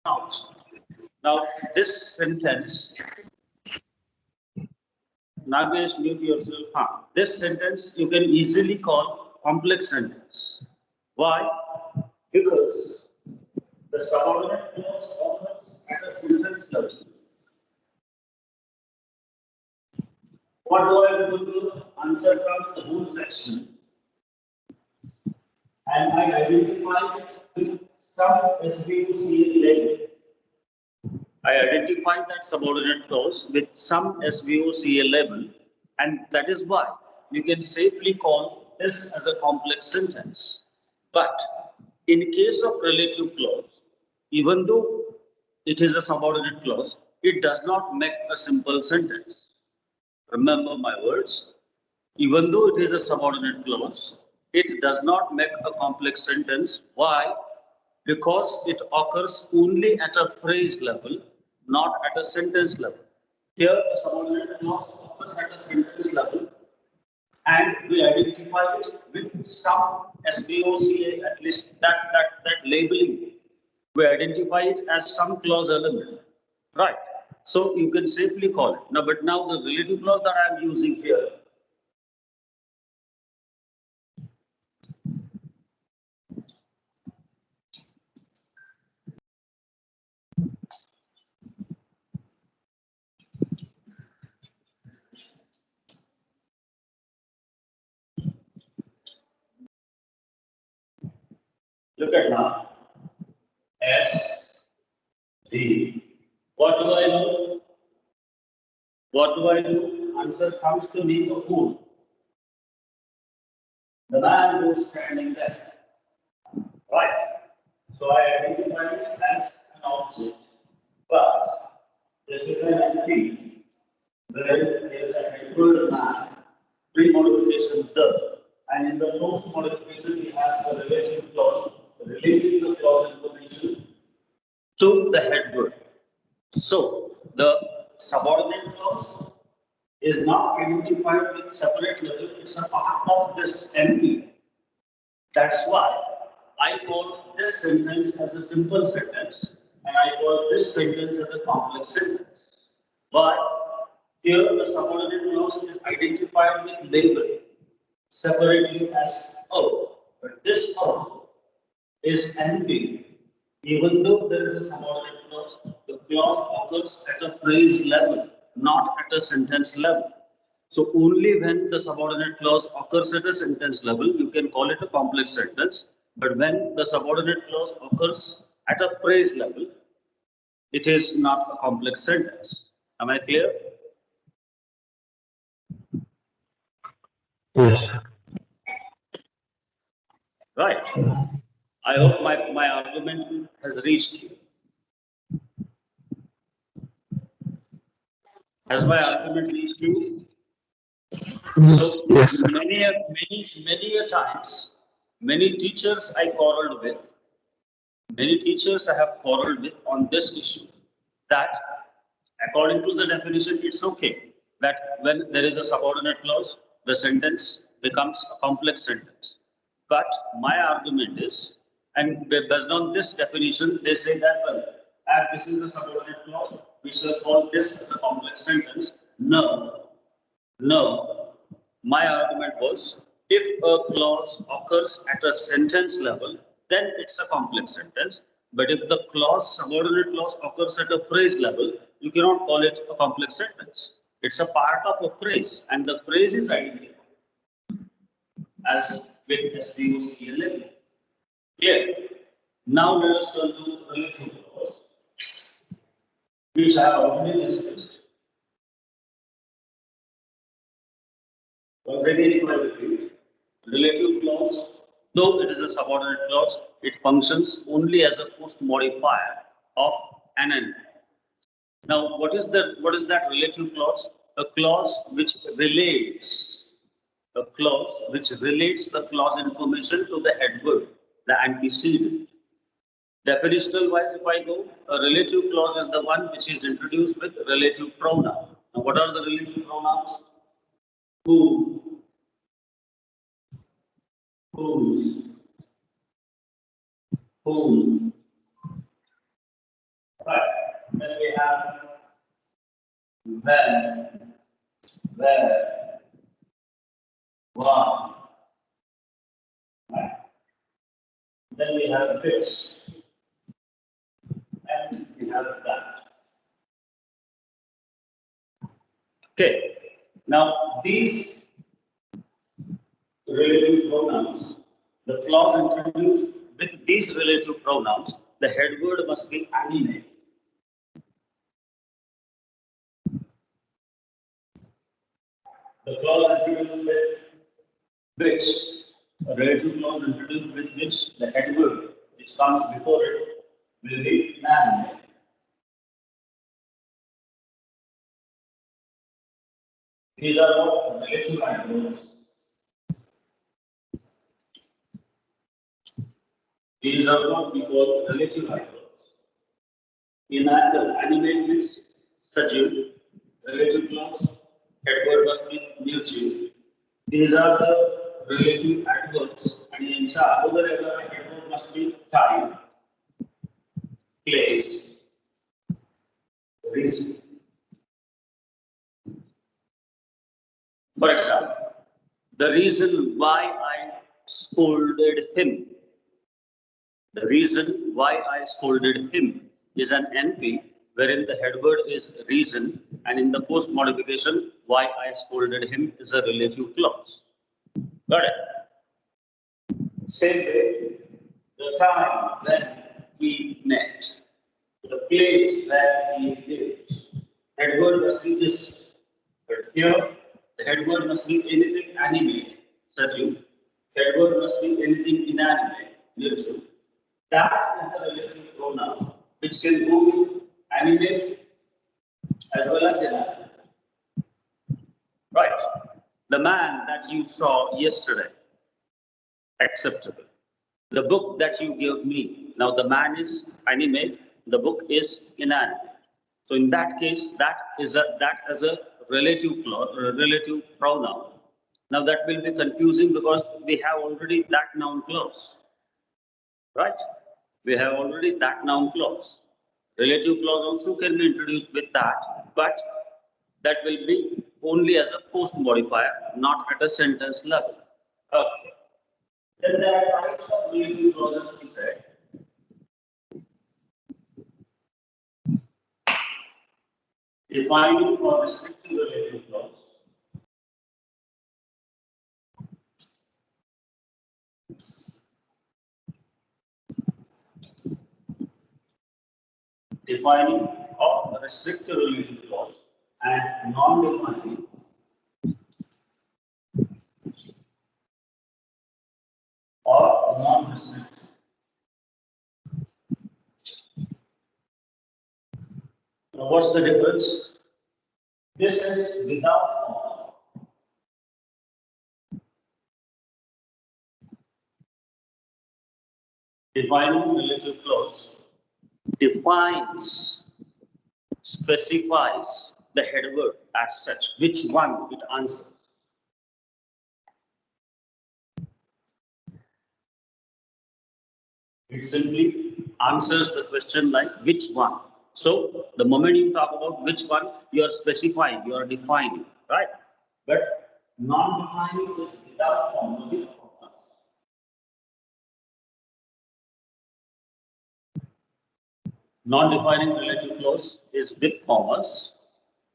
nouns. Now, this sentence, Nagesh, mute yourself. This sentence you can easily call complex sentence. Why? Because the subordinate clause occurs at a sentence level. What do I do to answer comes the whole section, and I identify it with some SVOCA label. I identified that subordinate clause with some SVOCA label, and that is why you can safely call this as a complex sentence. But in case of relative clause, even though it is a subordinate clause, it does not make a simple sentence. Remember my words. Even though it is a subordinate clause, it does not make a complex sentence. Why? Because it occurs only at a phrase level, not at a sentence level. Here, a subordinate clause occurs at a sentence level, and we identify it with some SVOCA, at least that labeling. We identify it as some clause element, right? So you can safely call it. Now, but now the relative clause that I am using here, look at now. S, D. What do I do? What do I do? Answer comes to me, a fool. The man who is standing there. Right. So I identify it as an object. But this is an entity where there is a headword man, pre-modification the. And in the post modification, we have the relative clause, relating the clause information to the head word. So the subordinate clause is not identified with separate level, it's a part of this MP. That's why I call this sentence as a simple sentence and I call this sentence as a complex sentence. But here the subordinate clause is identified with label separately as O. But this O is NP. Even though there is a subordinate clause, the clause occurs at a phrase level, not at a sentence level. So only when the subordinate clause occurs at a sentence level, you can call it a complex sentence. But when the subordinate clause occurs at a phrase level, it is not a complex sentence. Am I clear? Yes. Right. I hope my argument has reached you. Has my argument reached you? So Yes, sir. many a times, many teachers I quarreled with, many teachers I have quarreled with on this issue, that according to the definition, it's okay that when there is a subordinate clause, the sentence becomes a complex sentence. But my argument is, and based on this definition, they say that, well, as this is a subordinate clause, we shall call this as a complex sentence. No, no. My argument was, if a clause occurs at a sentence level, then it's a complex sentence. But if the clause, subordinate clause occurs at a phrase level, you cannot call it a complex sentence. It's a part of a phrase, and the phrase is identified as with SVOCA level. Clear? Now let us turn to relative clause, which I have already discussed. Once again, if I repeat, relative clause, though it is a subordinate clause, it functions only as a post modifier of an end. Now, what is that relative clause? A clause which relates the clause information to the head word, the antecedent. Definitional wise, if I go, a relative clause is the one which is introduced with relative pronoun. Now, what are the relative pronouns? Who, whose, whom, Right. Then we have when, where, why. Right. Then we have which, and we have that. Okay. Now these relative pronouns, the clause introduced with these relative pronouns, the head word must be animate. The clause introduced with which, a relative clause introduced with which the head word which comes before it will be inanimate. These are what relative adverbs. These are what we call relative adverbs. Inactive, animate means subject, relative clause, head word must be neutral. These are the relative adverbs, and यांचा अगोदर येणारा head word must be time, place, reason. For example, the reason why I scolded him. The reason why I scolded him is an NP wherein the head word is reason, and in the post modification, why I scolded him is a relative clause. Got it? Same way, the time when we met, the place where he lives, head word must be this. But here, the head word must be anything animate, such as head word must be anything inanimate, neutral. That is the relative pronoun which can go with animate as well as inanimate. Right. The man that you saw yesterday, acceptable. The book that you gave me, now the man is animate, the book is inanimate. So in that case, that is a relative clause, relative pronoun. Now that will be confusing because we have already that noun clause, right? We have already that noun clause. Relative clause also can be introduced with that, but that will be only as a post modifier, not at a sentence level. Okay. Then there are types of relative clauses we said. Defining or restricting relative clause. Defining or restrictive relative clause and non-defining or non-restrictive. Now, what's the difference? This is without comma. Defining relative clause defines, specifies the head word as such, which one it answers. It simply answers the question like which one. So the moment you talk about which one, you are specifying, you are defining, right? But non-defining is without comma, with comma. Non-defining relative clause is with commas,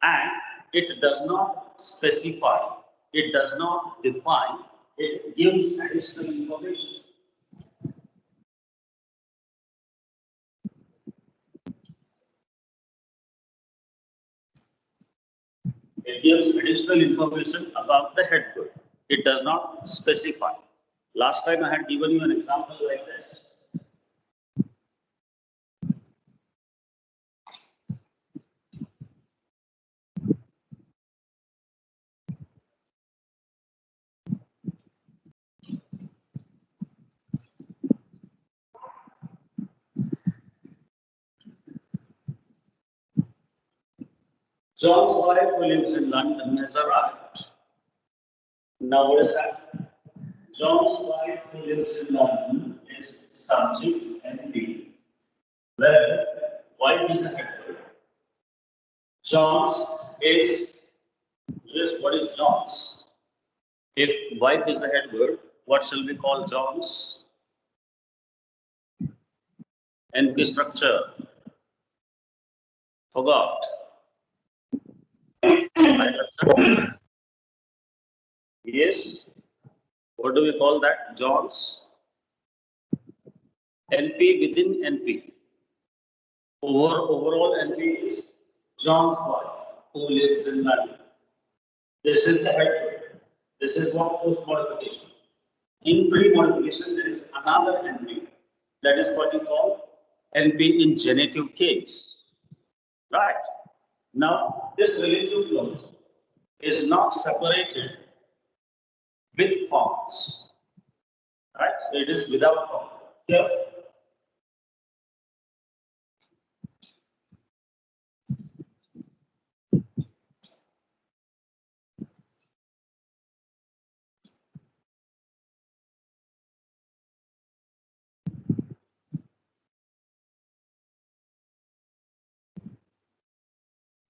and it does not specify, it does not define, it gives additional information. It gives additional information about the head word. It does not specify. Last time I had given you an example like this. John's wife who lives in London has arrived. Now what is that? John's wife who lives in London is subject NP, where wife is the head word. John's is, yes, what is John's? If wife is the head word, what shall we call John's? NP structure. Forgot. Yes. What do we call that? John's. NP within NP. Overall NP is John's wife who lives in London. This is the head word. This is what post modification. In pre-modification, there is another NP. That is what you call NP in genitive case. Right. Now, this relative clause is not separated with forms. Right? So it is without form. Here,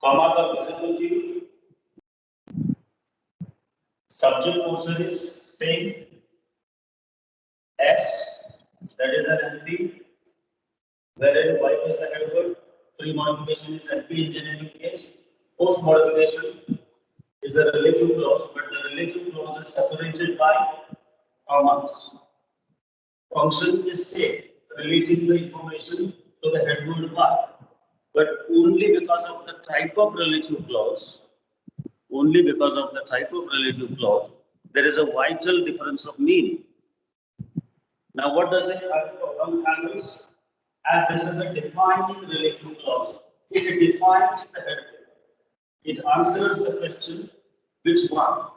comma का visible to you. Subject portion is same. S, that is an NP, wherein wife is a head word. Pre-modification is NP in genitive case. Post-modification is a relative clause, but the relative clause is separated by commas. Function is same, relating the information to the head word part, but only because of the type of relative clause, there is a vital difference of meaning. Now, what does it have to handles? As this is a defining relative clause, it defines the head word. It answers the question, which one?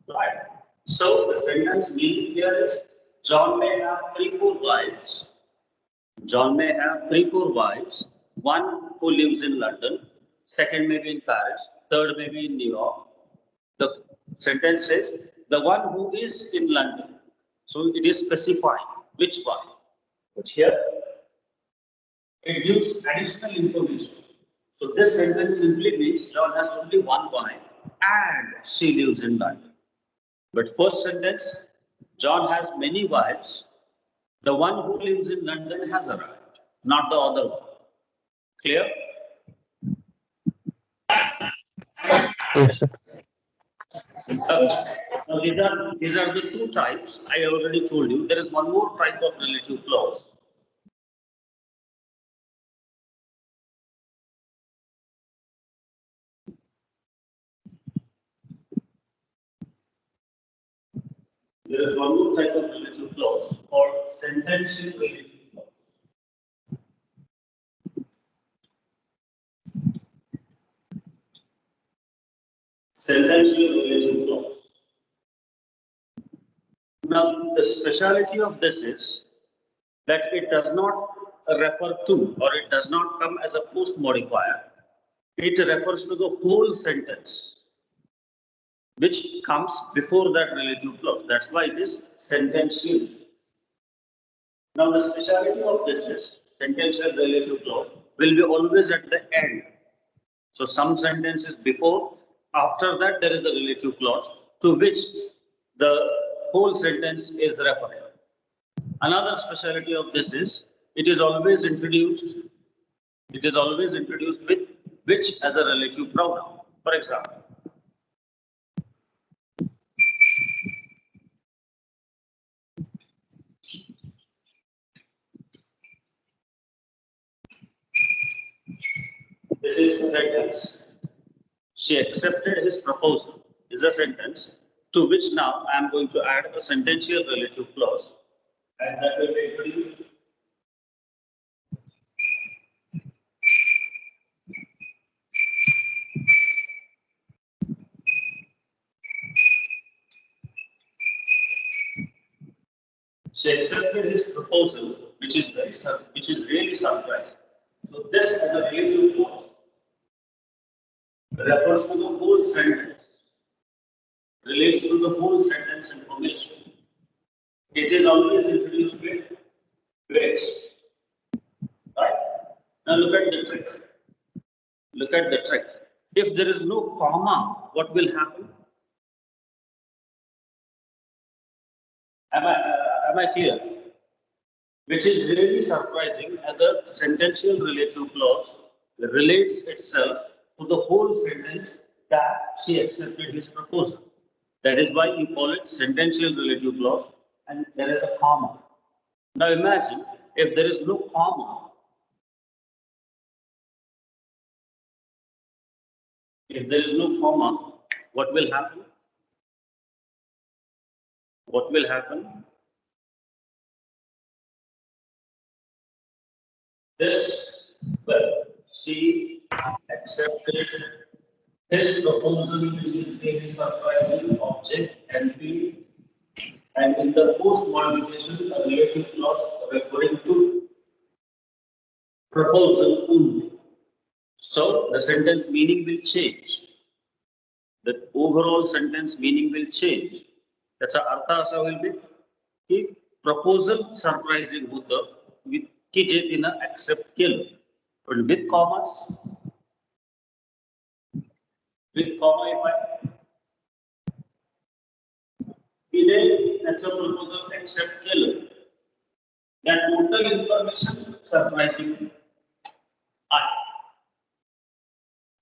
Right. So the sentence meaning here is John may have 3-4 wives. John may have 3-4 wives. One who lives in London, second maybe in Paris, third maybe in New York. The sentence says the one who is in London. So it is specifying which one. But here it gives additional information. So this sentence simply means John has only one wife and she lives in London. But first sentence, John has many wives. The one who lives in London has arrived, not the other one. Clear? Yes, sir. Now these are the two types. I already told you. There is one more type of relative clause. There is one more type of relative clause called sentential relative clause. Sentential relative clause. Now, the speciality of this is that it does not refer to or it does not come as a post modifier. It refers to the whole sentence which comes before that relative clause. That's why it is sentential. Now, the speciality of this is sentential relative clause will be always at the end. So, some sentences before, after that, there is the relative clause to which the whole sentence is referring. Another speciality of this is it is always introduced with which as a relative pronoun. For example, this is a sentence. She accepted his proposal is a sentence to which now I am going to add a sentential relative clause, and that will be introduced. She accepted his proposal, which is really surprising. So this as a relative clause refers to the whole sentence, relates to the whole sentence information. It is always introduced with which, right? Now look at the trick. Look at the trick. If there is no comma, what will happen? Am I clear? Which is really surprising, as a sentential relative clause relates itself to the whole sentence that she accepted his proposal. That is why you call it sentential relative clause, and there is a comma. Now imagine if there is no comma. If there is no comma, what will happen? What will happen? This, well, she accepted his proposal, which is a surprising object NP, and in the post modification, a relative clause referring to proposal only. So the sentence meaning will change. The overall sentence meaning will change. त्याचा अर्थ असा होईल की proposal surprising होतं की जे तिनं accept केलं, पण with commas, with comma तिने त्याचं प्रपोजल ऍक्सेप्ट केलं, त्या टोटल इन्फॉर्मेशन सरप्राइजिंग आहे.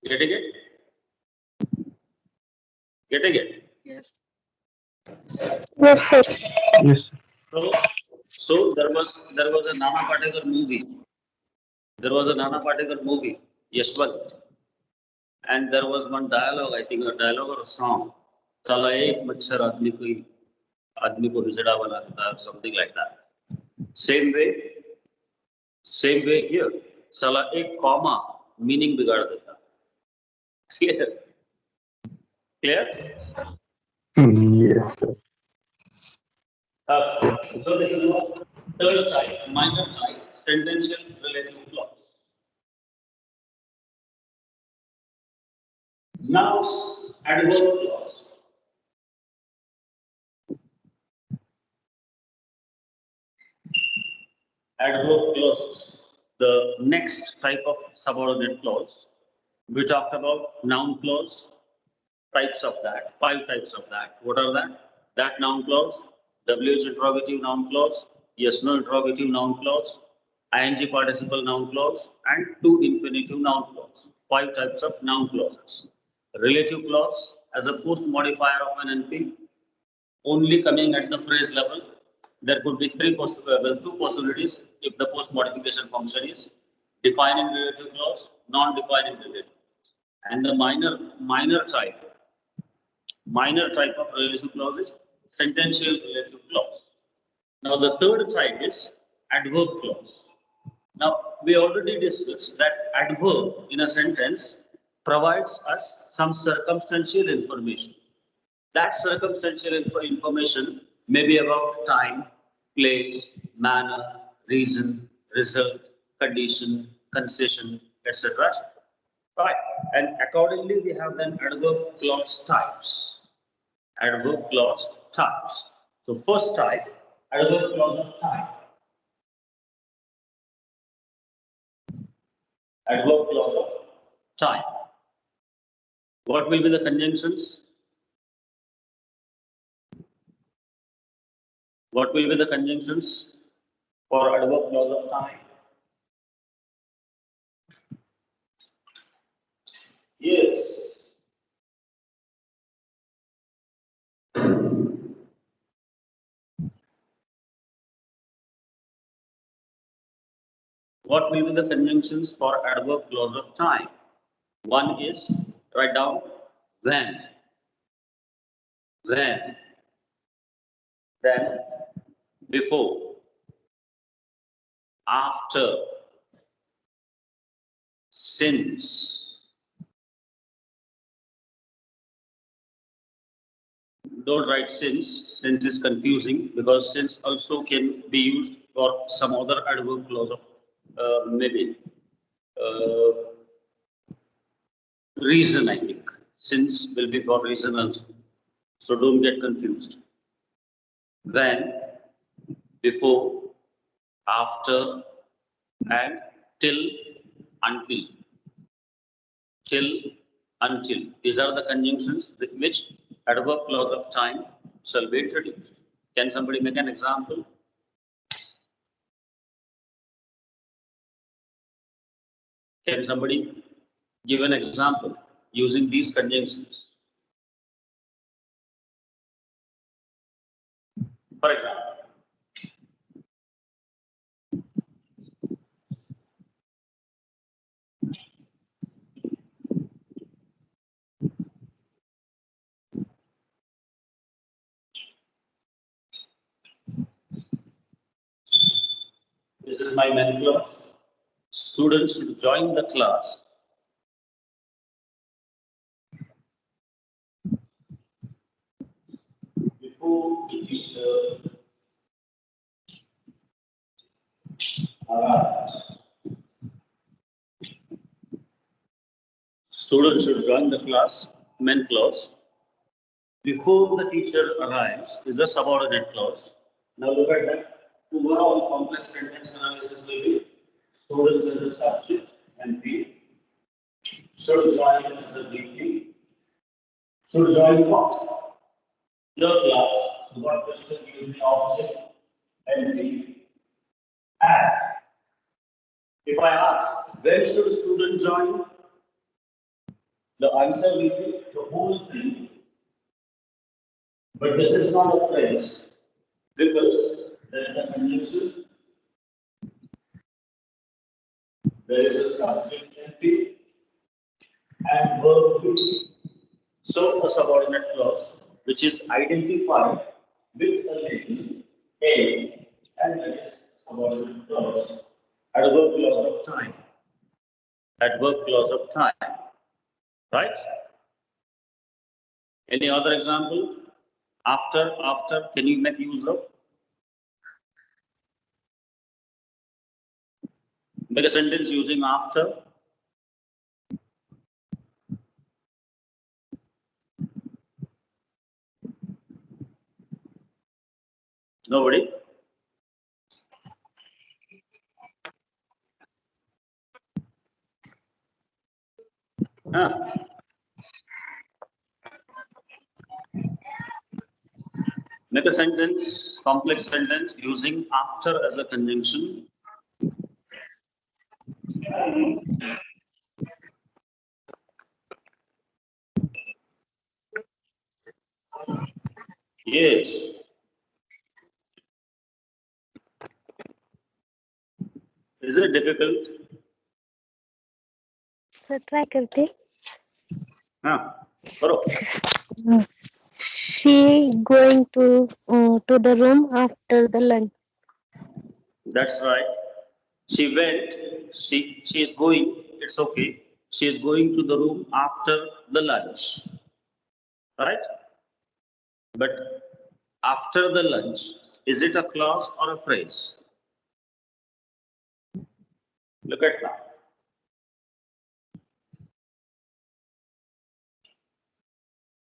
Getting it? Getting it? Yes. Yes, sir. Yes. So there was a Nana Patekar movie. There was a Nana Patekar movie, Yashwant, and there was one dialogue, I think a dialogue or a song. Chala ek machhar aadmi ko hijda wala tha, something like that. Same way here. Chala ek comma meaning बिगाड़ देता. Clear? Clear? Yes, sir. So this is what third type, minor type, sentential relative clause. Now, adverb clause. Adverb clauses. The next type of subordinate clause. We talked about noun clause, types of that, 5 types of that. What are that? That noun clause, WH interrogative noun clause, yes no interrogative noun clause, ing participle noun clause, and to infinitive noun clause. 5 types of noun clauses. Relative clause as a post modifier of an NP, only coming at the phrase level. There could be 2 possibilities if the post modification function is defining relative clause, non-defining relative clause. And the minor type of relative clause is sentential relative clause. Now the third type is adverb clause. Now we already discussed that adverb in a sentence provides us some circumstantial information. That circumstantial information may be about time, place, manner, reason, result, condition, concession, etc. Right. And accordingly, we have then adverb clause types. Adverb clause types. So first type, adverb clause of type. Adverb clause of type. What will be the conjunctions? What will be the conjunctions for adverb clause of time? Yes. What will be the conjunctions for adverb clause of time? One is, write down, when, then, before, after, since. Don't write since is confusing, because since also can be used for some other adverb clause of maybe reason, I think. Since will be for reason also. So don't get confused. When, before, after, and till until, till, until. These are the conjunctions with which adverb clause of time shall be introduced. Can somebody make an example? Can somebody give an example using these conjunctions? For example, this is my main clause. Students should join the class before the teacher arrives. Students should join the class, main clause. Before the teacher arrives is a subordinate clause. Now look at that. Overall complex sentence analysis will be students as a subject and be should join as a BP. Should join what? Your class. So what question gives the object and be at. If I ask, when should a student join? The answer will be the whole thing. But this is not a phrase because there is a conjunction, there is a subject NP and verb be. So a subordinate clause which is identified with a label A and that is subordinate clause. Adverb clause of time. Adverb clause of time. Right? Any other example? After, can you make use of? Make a sentence using after. Nobody? Huh? Make a sentence, complex sentence using after as a conjunction. Yes. Is it difficult? Sir try करते. हाँ, करो. She going to the room after the lunch. That's right. She went. She is going. It's okay. She is going to the room after the lunch. Right? But after the lunch, is it a clause or a phrase? Look at that.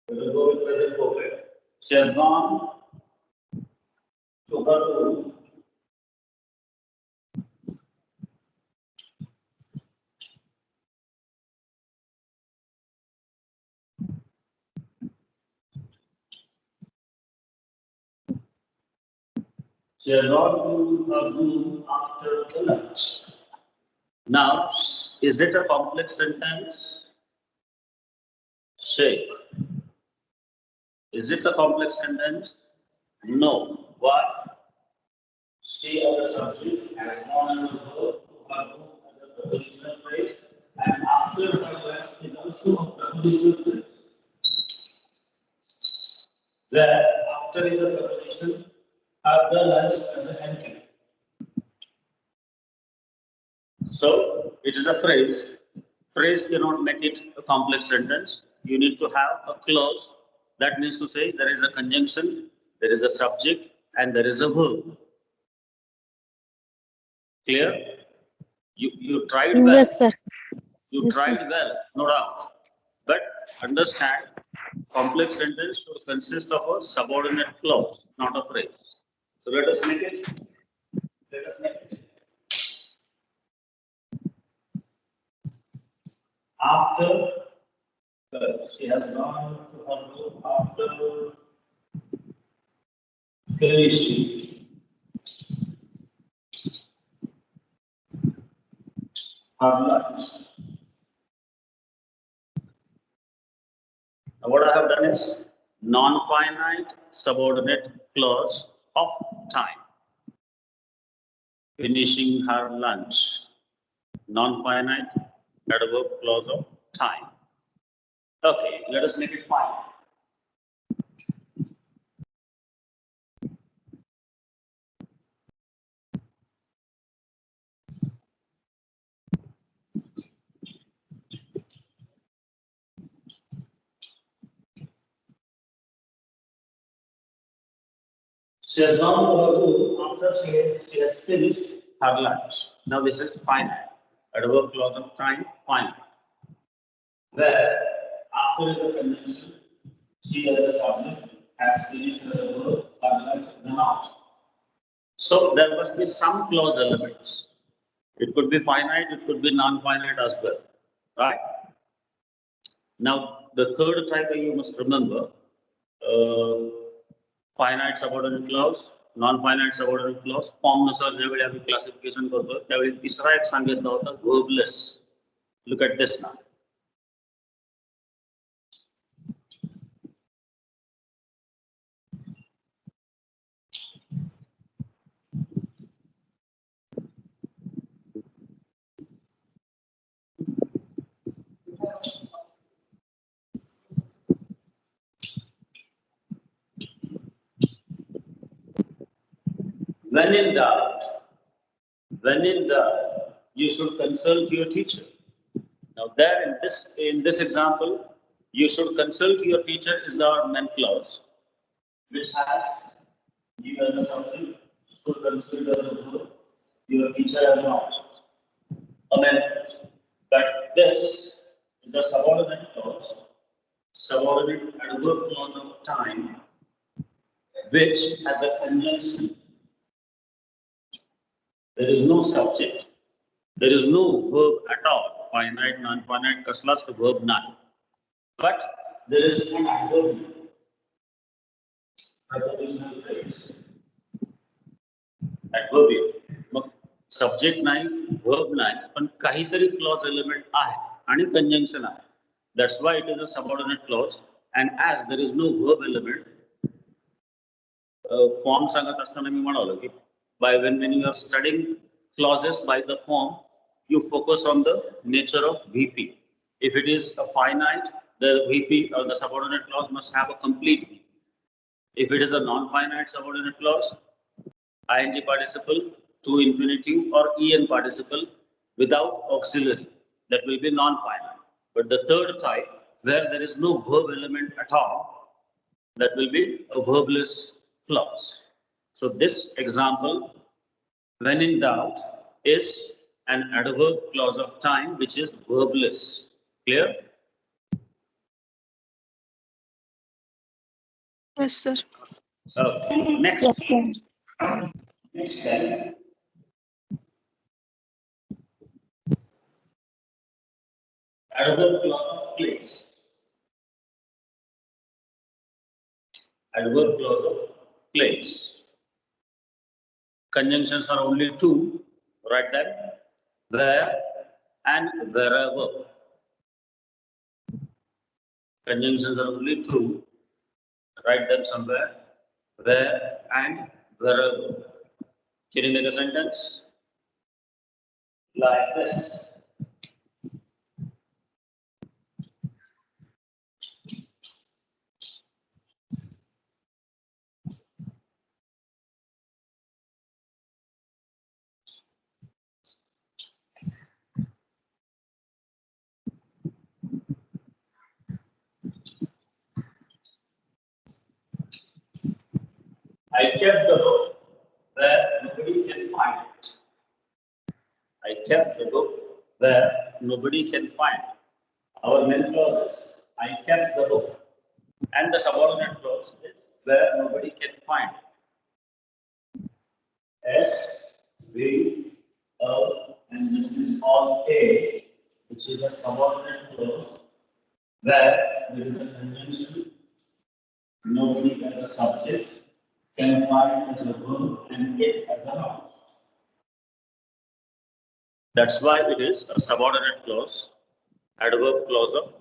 We will go with present perfect. She has gone to her room. She has gone to her room after the lunch. Now, is it a complex sentence? Shake. Is it a complex sentence? No. Why? She as a subject has gone as a verb to her room as a prepositional phrase, and after her lunch is also a prepositional phrase. There, after is a preposition, the lunch as an entry. So it is a phrase. Phrase cannot make it a complex sentence. You need to have a clause. That means to say there is a conjunction, there is a subject, and there is a verb. Clear? You tried well. Yes, sir. You Yes, tried sir. well, no doubt. But understand, complex sentence should consist of a subordinate clause, not a phrase. So let us make it. Let us make it. after she has gone to her room after finishing her lunch. Now what I have done is non-finite subordinate clause of time. Finishing her lunch. Non-finite adverb clause of time. Okay, let us make it finite. She has gone to her room after she has finished her lunch. Now this is finite. Adverb clause of time, finite. Where after the conjunction, she as a subject has finished her verb, her lunch, then out. So there must be some clause elements. It could be finite, it could be non-finite as well. Right? Now the third type you must remember. Finite subordinate clause, non-finite subordinate clause, form नुसार ज्यावेळी आम्ही classification करतो त्यावेळी तिसरा एक सांगितला होता verbless. Look at this now. When in doubt, you should consult your teacher. Now there in this example, you should consult your teacher is our main clause, which has you as a subject, should consult as a verb, your teacher as an object, a main clause. But this is a subordinate clause, subordinate adverb clause of time, which has a conjunction. There is no subject. There is no verb at all. Finite, non-finite, कसलाच verb नाही. But there is an adverb. Prepositional phrase. Adverbial. Mug subject नाही, verb नाही, पण काहीतरी clause element आहे आणि conjunction आहे. That's why it is a subordinate clause. And as there is no verb element, form सांगत असताना मी म्हणालो की when you are studying clauses by the form, you focus on the nature of VP. If it is a finite, the VP or the subordinate clause must have a complete VP. If it is a non-finite subordinate clause, ing participle to infinitive or en participle without auxiliary, that will be non-finite. But the third type, where there is no verb element at all, that will be a verbless clause. So this example, when in doubt, is an adverb clause of time which is verbless. Clear? Yes, sir. Okay. Next. Yes, sir. Next then. Adverb clause of place. Adverb clause of place. Conjunctions are only two. Write them. Where and wherever. Conjunctions are only two. Write them somewhere. Where and wherever. Can you make a sentence? Like this. I kept the book where nobody can find it. I kept the book where nobody can find it. Our main clause is I kept the book. And the subordinate clause is where nobody can find it. S, V, O, and this is all A, which which is a subordinate clause where there is a conjunction knowing as a subject, can find as a verb, and it as a noun. That's why it is a subordinate clause, adverb clause of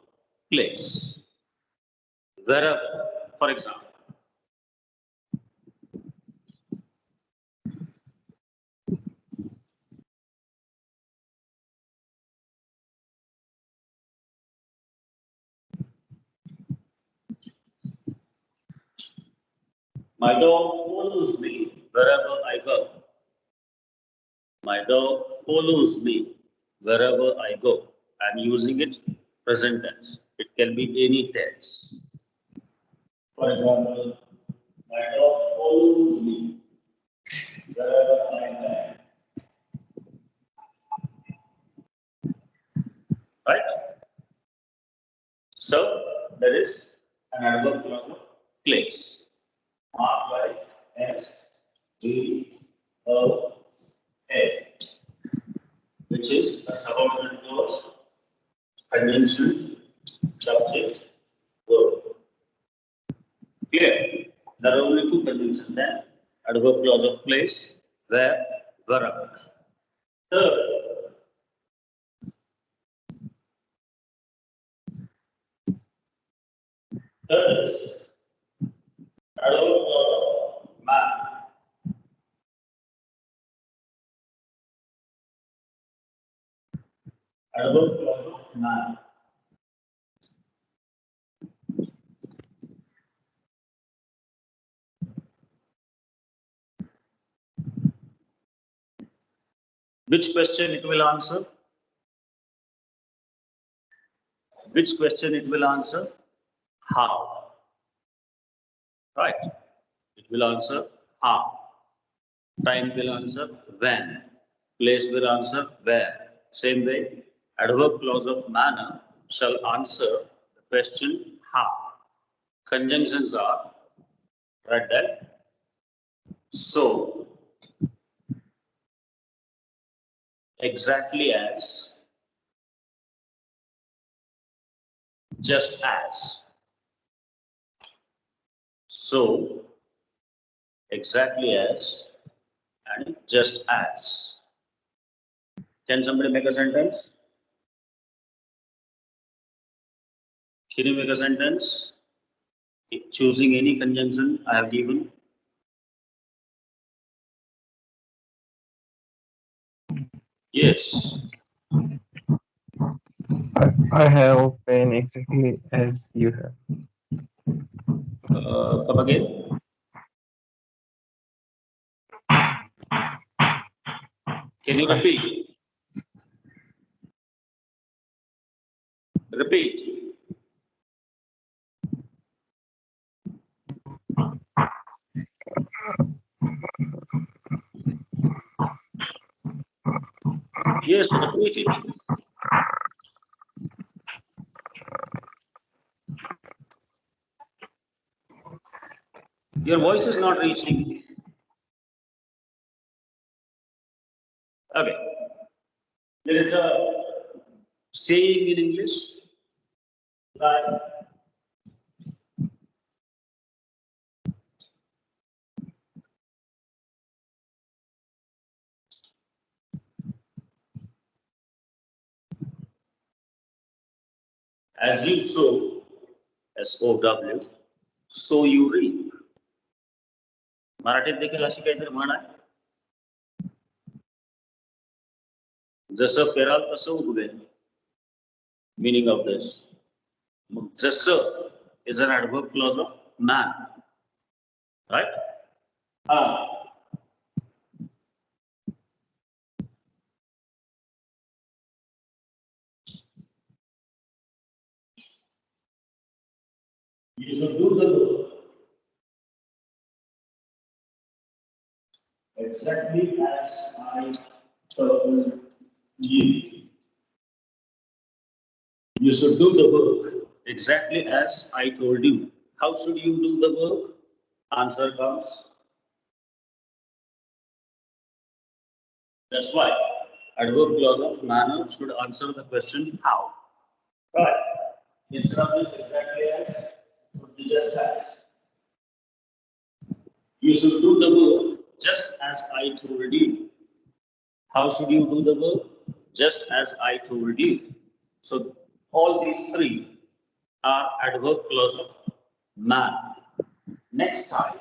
place. Wherever, for example, my dog follows me wherever I go. My dog follows me wherever I go. I'm using it present tense. It can be any tense. For example, my dog follows me wherever I go. Right? So there is an adverb clause of place. Marked by S, D, O, A, which is a subordinate clause, conjunction, subject, verb. Clear? There are only two conjunctions there. Adverb clause of place, where, wherever. Third, is adverb clause of man. Adverb clause of man. Which question it will answer? Which question it will answer? How? Right? It will answer how. Time will answer when. Place will answer where. Same way, adverb clause of manner shall answer the question how. Conjunctions are right there. So, exactly as, just as. So, exactly as, and just as. Can somebody make a sentence? Can you make a sentence? Choosing any conjunction I have given. Yes. I have pen exactly as you have. Come again. Can you repeat? Repeat. Yes, repeat it. Your voice is not reaching. Okay. There is a saying in English that as you sow, SOW, so you reap. मराठीत देखील अशी काहीतरी म्हण आहे. जसं पेराल तसं उगवेल. Meaning of this. Jasa is an adverb clause of man. Right? You should do the work exactly as I told you. You should do the work exactly as I told you. How should you do the work? Answer comes. That's why Adverb clause of manner should answer the question how. Right. Instead of this exactly as, would be just as. You should do the work just as I told you. How should you do the work? Just as I told you. So all these three are adverb clause of man. Next time.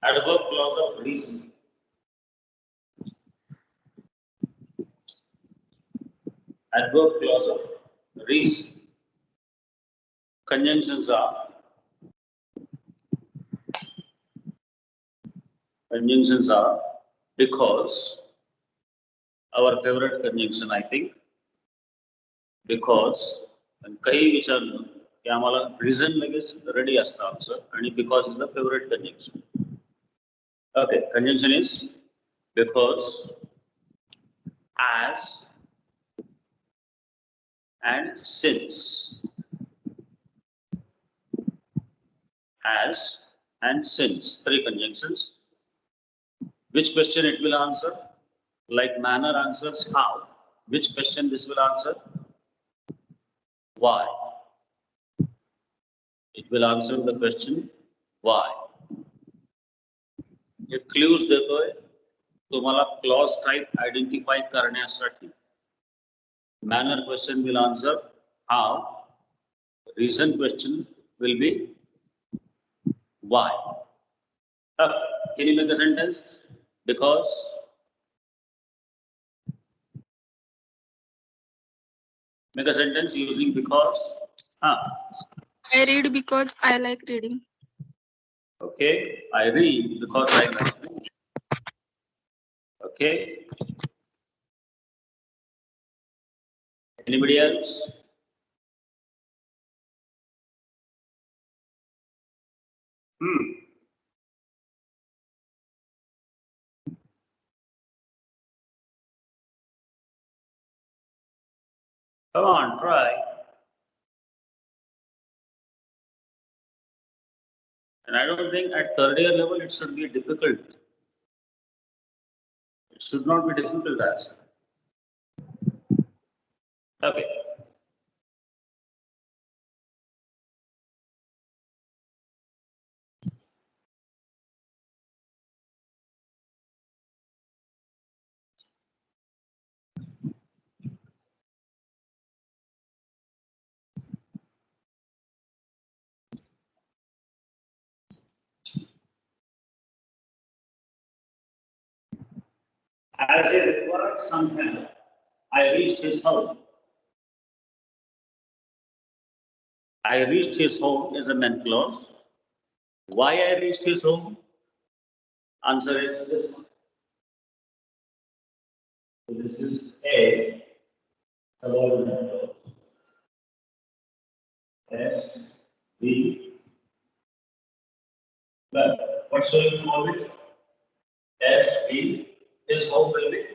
Adverb clause of reason. Adverb clause of reason. Conjunctions are because, our favorite conjunction I think, because आणि काही विचारलं की आम्हाला reason लगेच ready असतं answer आणि because is the favourite conjunction. Okay, conjunction is because, as, and since. As and since, three conjunctions. Which question it will answer? Like manner answers how. Which question this will answer? Why. It will answer the question why. हे clues देतोय तुम्हाला clause type identify करण्यासाठी. Manner question will answer how. Reason question will be why. Can you make a sentence? Because. Make a sentence using because. I read because I like reading. Okay, I read because I like reading. Okay. Anybody else? Come on, try. And I don't think at third year level it should be difficult. It should not be difficult as. Okay. As he required some help, I reached his home. I reached his home is a main clause. Why I reached his home? Answer is this one. So this is A, subordinate clause. S, B. Well, what shall you call it? S, B. His home will be.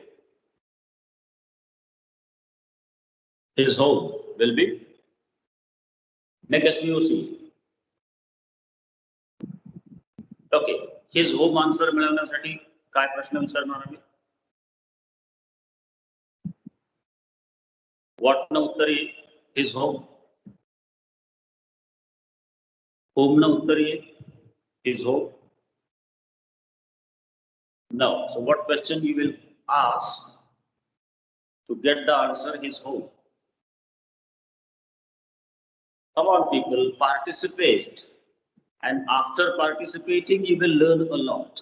His home will be. Make SPOC. Okay. His home answer मिळवण्यासाठी काय प्रश्न विचारणार आम्ही? What न उत्तर येईल? His home. Home न उत्तर येईल? His home. No. So what question you will ask to get the answer his home? Come on people, participate. And after participating, you will learn a lot.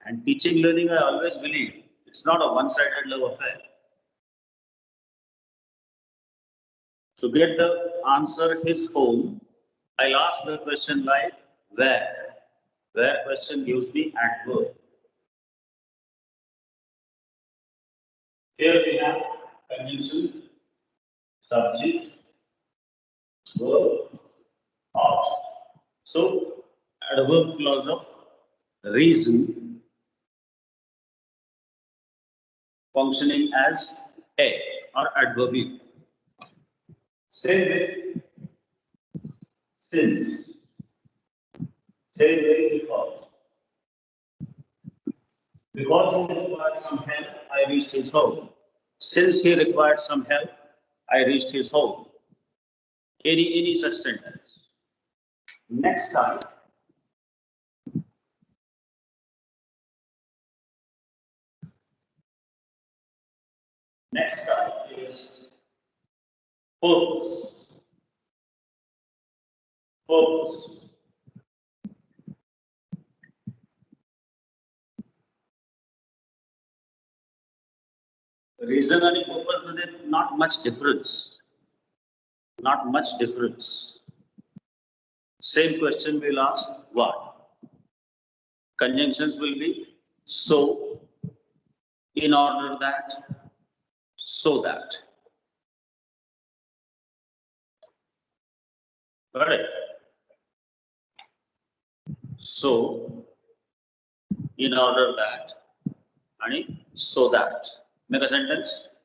And teaching learning, I always believe, it's not a one-sided love affair. To get the answer his home, I'll ask the question like where. Where question gives me adverb. Here we have conjunction, subject, verb, object. So adverb clause of reason functioning as A or adverb B. Same way, since. Same way, because. Because he required some help, I reached his home. Since he required some help, I reached his home. Any such sentence. Next time, is purpose. Purpose. Reason and purpose, not much difference. Not much difference. Same question we'll ask what? Conjunctions will be so, in order that, so that. Got it? So, in order that, and so that. Make a sentence.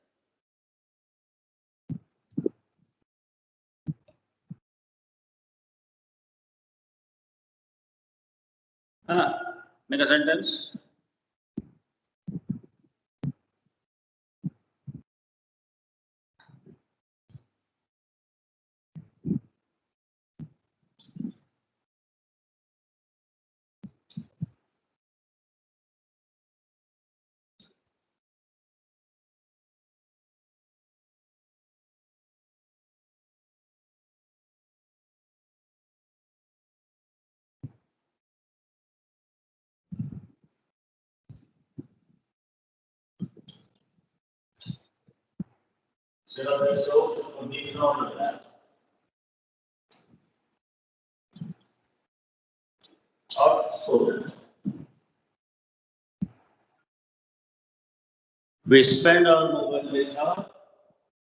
Make a sentence. Instead of the so, it would be in order that. Or so that. We spend our mobile data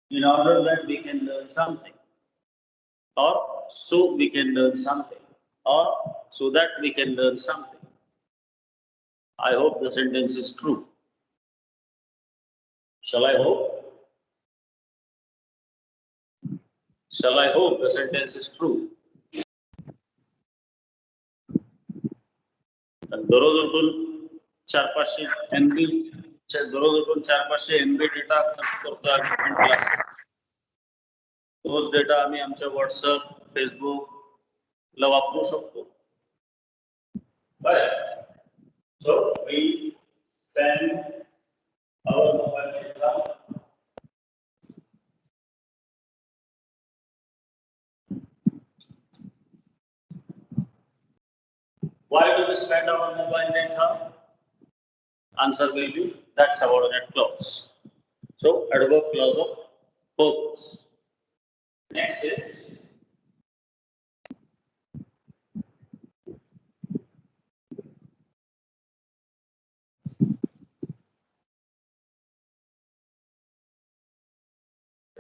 in order that we can learn something. Or so we can learn something. Or so that we can learn something. I hope the sentence is true. Shall I hope? Shall I hope the sentence is true? दररोज उठून 400-500 MB दररोज उठून 400-500 MB data खर्च करतो ॲडमिटमेंटला. तोच data आम्ही आमच्या WhatsApp, फेसबुकला वापरू शकतो. So we spend our mobile data Why do we spend our mobile data? Answer will be that subordinate clause. So adverb clause of purpose. Next is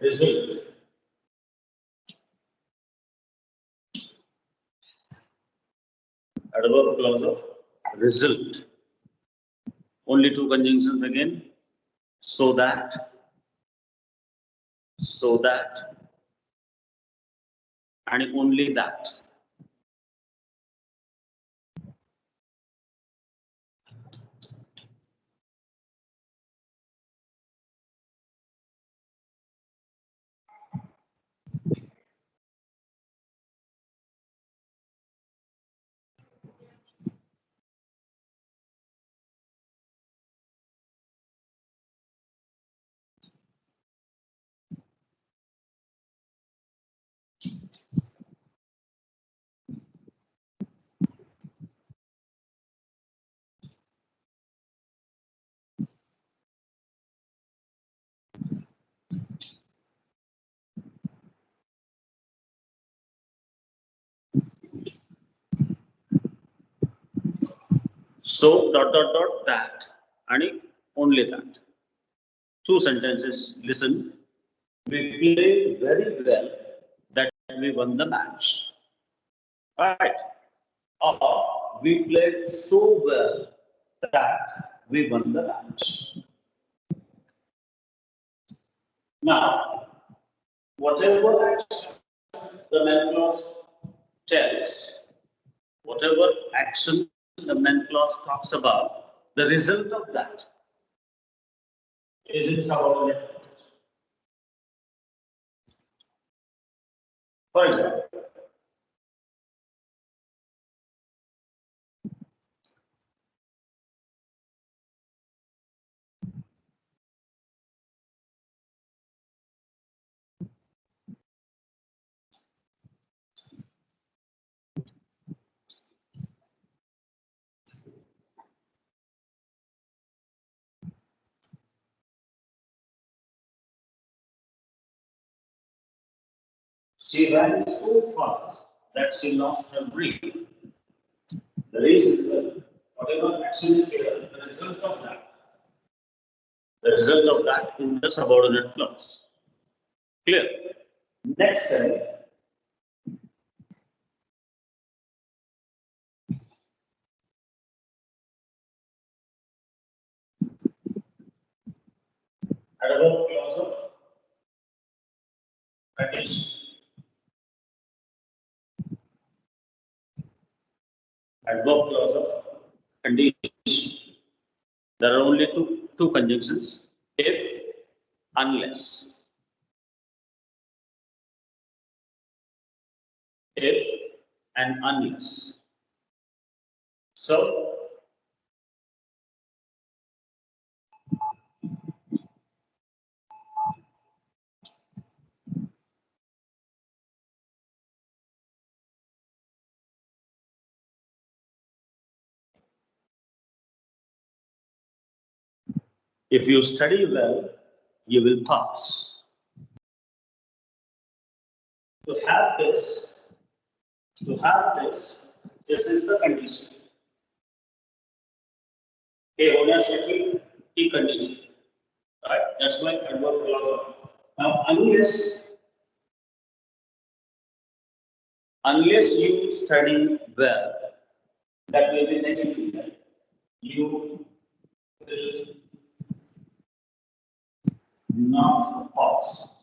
result. Adverb clause of result. Only two conjunctions again. So that, and only that. So that and only that. Two sentences. Listen. We played very well that we won the match. Right? Or we played so well that we won the match. Now, whatever action the main clause tells, whatever action the main clause talks about, the result of that is in subordinate clause. For example, she ran so fast that she lost her breath. The reason, whatever action is here, the result of that in the subordinate clause. Clear? Next time, adverb clause of condition. Adverb clause of condition. There are only two conjunctions: if, unless. If and unless. So, if you study well, you will pass. To have this, this is the condition. A honesty, a condition. Right? That's why adverb clause of. Now, unless you study well, that will be negative. Right? You will not pass.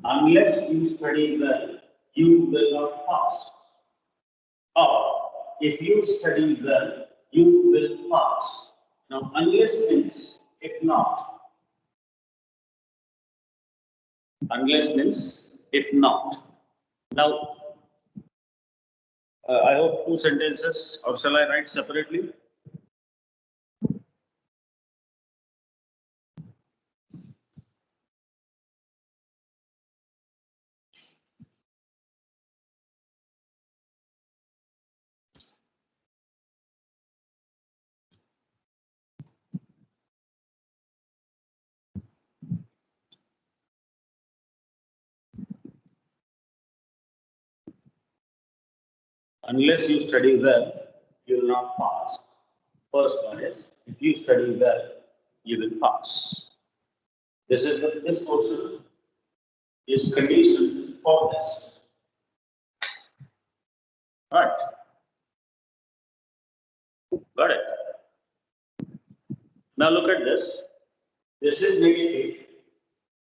Unless you study well, you will not pass. Or if you study well, you will pass. Now, unless means if not. Unless means if not. Now, I hope two sentences, or shall I write separately? Unless you study well, you will not pass. First one is, if you study well, you will pass. This portion is conditioned for this. Right. Got it. Now look at this. This is negative.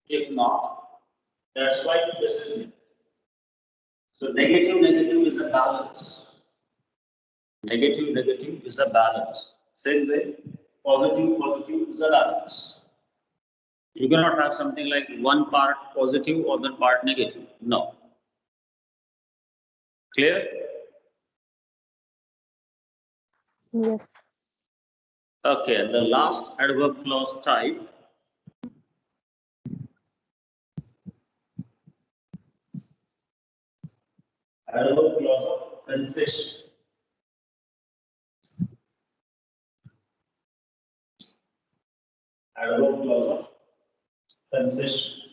If not, that's why this is negative. So negative is a balance. Negative is a balance. Same way, positive is a balance. You cannot have something like one part positive or one part negative. No. Clear? Yes. Okay, and the last adverb clause type. Adverb clause of concession. Adverb clause of concession.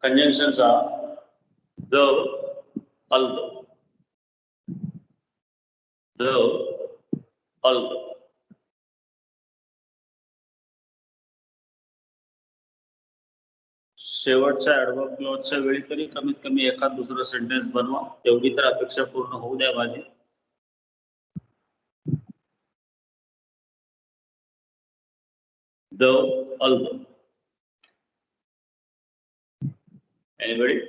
Conjunctions are though, although. Though, although. शेवटच्या adverb क्लॉजच्या वेळी तरी कमीत कमी एखाद दुसरं sentence बनवा, तेवढी तर अपेक्षा पूर्ण होऊ द्या माझी. Though, although. Anybody?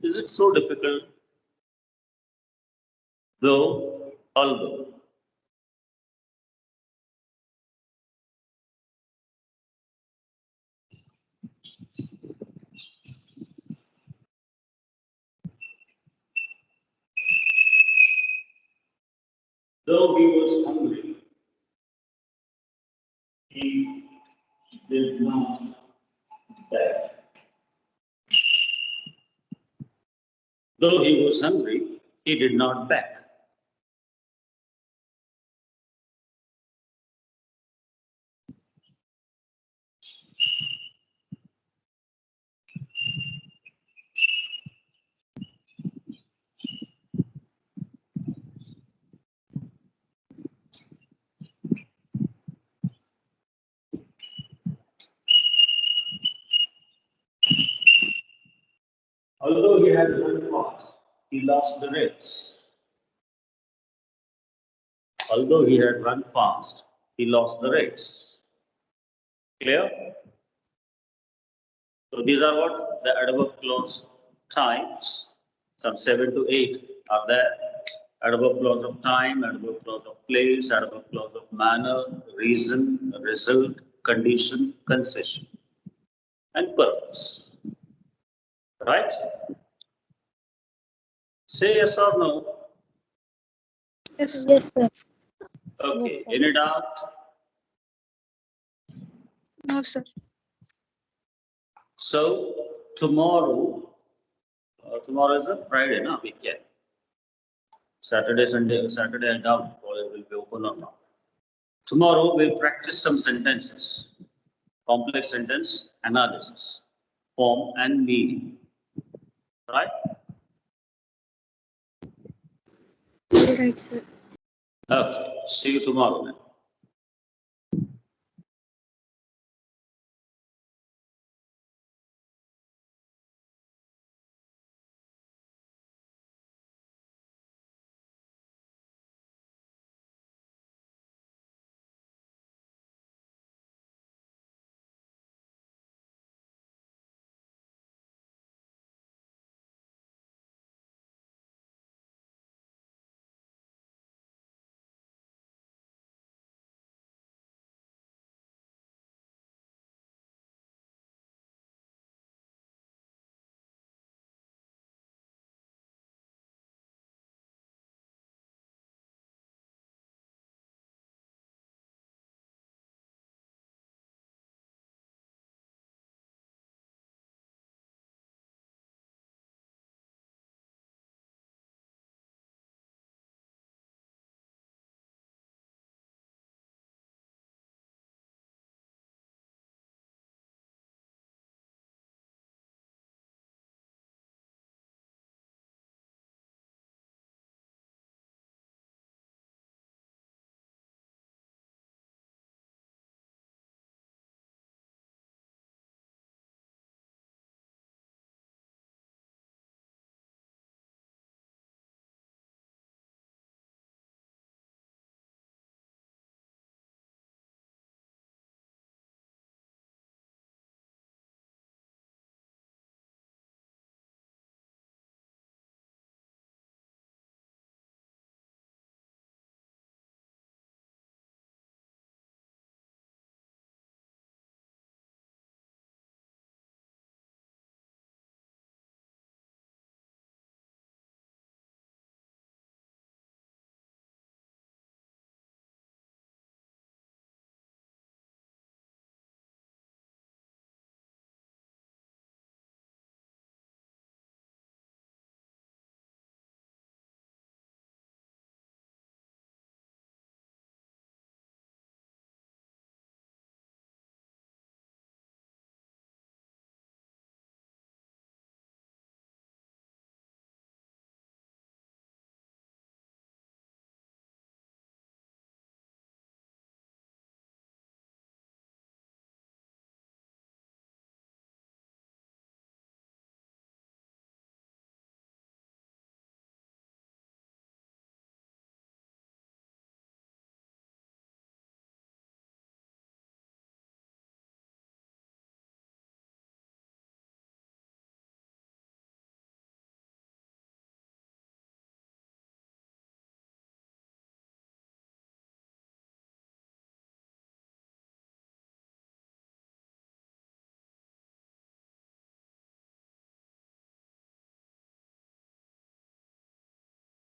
Is it so difficult? Though, although. Though he was hungry, he did not beg. Though he was hungry, he did not beg. Although he had run fast, he lost the race. Although he had run fast, he lost the race. Clear? So these are what the adverb clause types. Some 7 to 8 are there. Adverb clause of time, adverb clause of place, adverb clause of manner, reason, result, condition, concession, and purpose. Right? Say yes or no. Yes. Yes, sir. Okay. Yes, sir. Any doubt? No, sir. So tomorrow, tomorrow is a Friday, no weekend. Saturday, Sunday, Saturday and down. College will be open or not. Tomorrow we'll practice some sentences, complex sentence analysis, form and meaning. Right? All right, sir. Okay. See you tomorrow then.